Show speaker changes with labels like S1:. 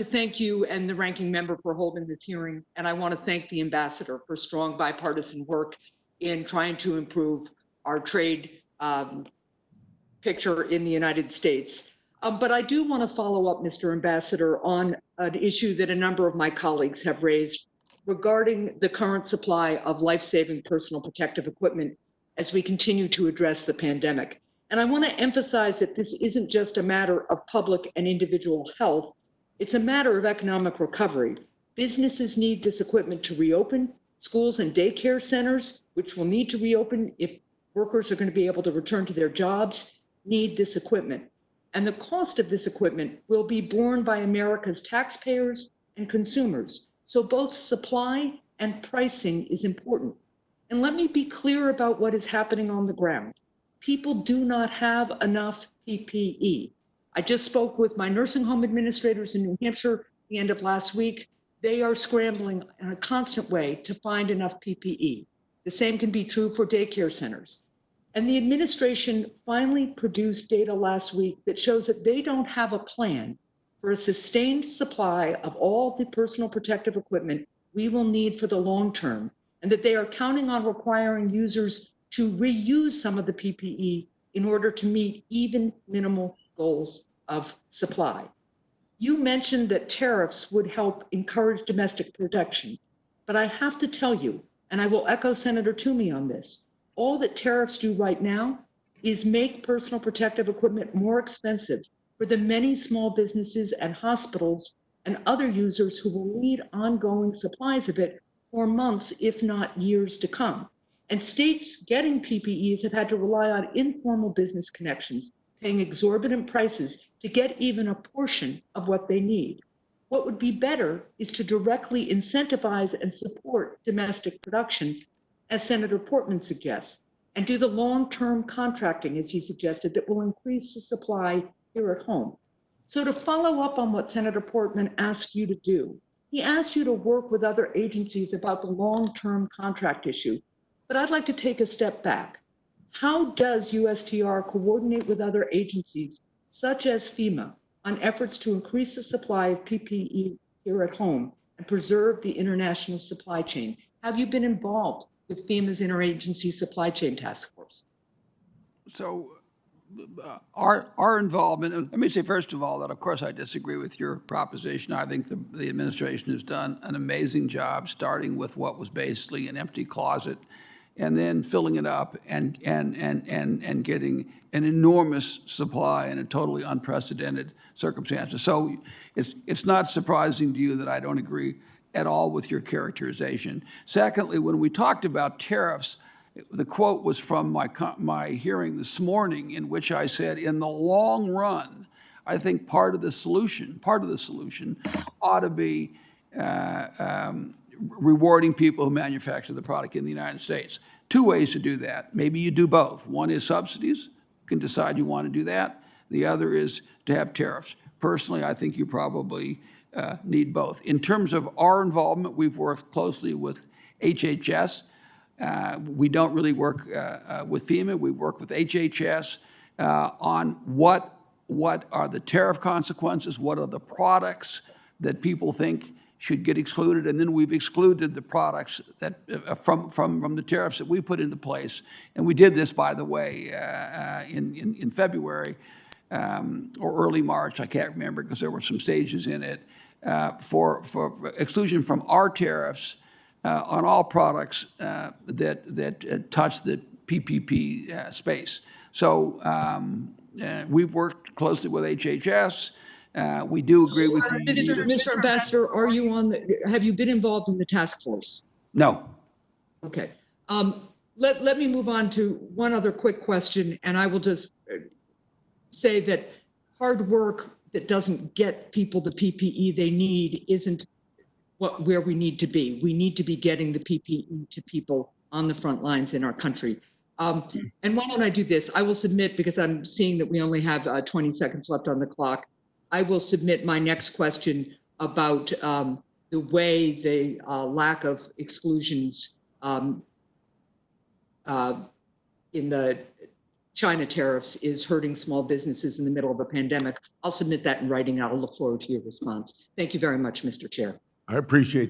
S1: to thank you and the ranking member for holding this hearing, and I want to thank the ambassador for strong bipartisan work in trying to improve our trade picture in the United States. But I do want to follow up, Mr. Ambassador, on an issue that a number of my colleagues have raised regarding the current supply of life-saving personal protective equipment as we continue to address the pandemic. And I want to emphasize that this isn't just a matter of public and individual health, it's a matter of economic recovery. Businesses need this equipment to reopen, schools and daycare centers, which will need to reopen if workers are going to be able to return to their jobs, need this equipment. And the cost of this equipment will be borne by America's taxpayers and consumers. So both supply and pricing is important. And let me be clear about what is happening on the ground. People do not have enough PPE. I just spoke with my nursing home administrators in New Hampshire at the end of last week. They are scrambling in a constant way to find enough PPE. The same can be true for daycare centers. And the administration finally produced data last week that shows that they don't have a plan for a sustained supply of all the personal protective equipment we will need for the long term, and that they are counting on requiring users to reuse some of the PPE in order to meet even minimal goals of supply. You mentioned that tariffs would help encourage domestic production, but I have to tell you, and I will echo Senator Toomey on this, all that tariffs do right now is make personal protective equipment more expensive for the many small businesses and hospitals and other users who will need ongoing supplies of it for months, if not years to come. And states getting PPEs have had to rely on informal business connections, paying exorbitant prices to get even a portion of what they need. What would be better is to directly incentivize and support domestic production, as Senator Portman suggests, and do the long-term contracting, as he suggested, that will increase the supply here at home. So to follow up on what Senator Portman asked you to do, he asked you to work with other agencies about the long-term contract issue. But I'd like to take a step back. How does USTR coordinate with other agencies, such as FEMA, on efforts to increase the supply of PPE here at home and preserve the international supply chain? Have you been involved with FEMA's Interagency Supply Chain Task Force?
S2: So our involvement, and let me say first of all that of course I disagree with your proposition. I think the administration has done an amazing job, starting with what was basically an empty closet and then filling it up and getting an enormous supply in a totally unprecedented circumstances. So it's not surprising to you that I don't agree at all with your characterization. Secondly, when we talked about tariffs, the quote was from my hearing this morning, in which I said, in the long run, I think part of the solution ought to be rewarding people who manufacture the product in the United States. Two ways to do that. Maybe you do both. One is subsidies. You can decide you want to do that. The other is to have tariffs. Personally, I think you probably need both. In terms of our involvement, we've worked closely with HHS. We don't really work with FEMA. We work with HHS on what are the tariff consequences, what are the products that people think should get excluded, and then we've excluded the products that from the tariffs that we put into place. And we did this, by the way, in February or early March. I can't remember because there were some stages in it for exclusion from our tariffs on all products that touch the PPP space. So we've worked closely with HHS. We do agree with you.
S1: Mr. Ambassador, have you been involved in the task force?
S2: No.
S1: Okay. Let me move on to one other quick question, and I will just say that hard work that doesn't get people the PPE they need isn't where we need to be. We need to be getting the PPE to people on the front lines in our country. And why don't I do this? I will submit, because I'm seeing that we only have 20 seconds left on the clock, I will submit my next question about the way the lack of exclusions in the China tariffs is hurting small businesses in the middle of a pandemic. I'll submit that in writing. I'll look forward to your response. Thank you very much, Mr. Chair.
S3: I appreciate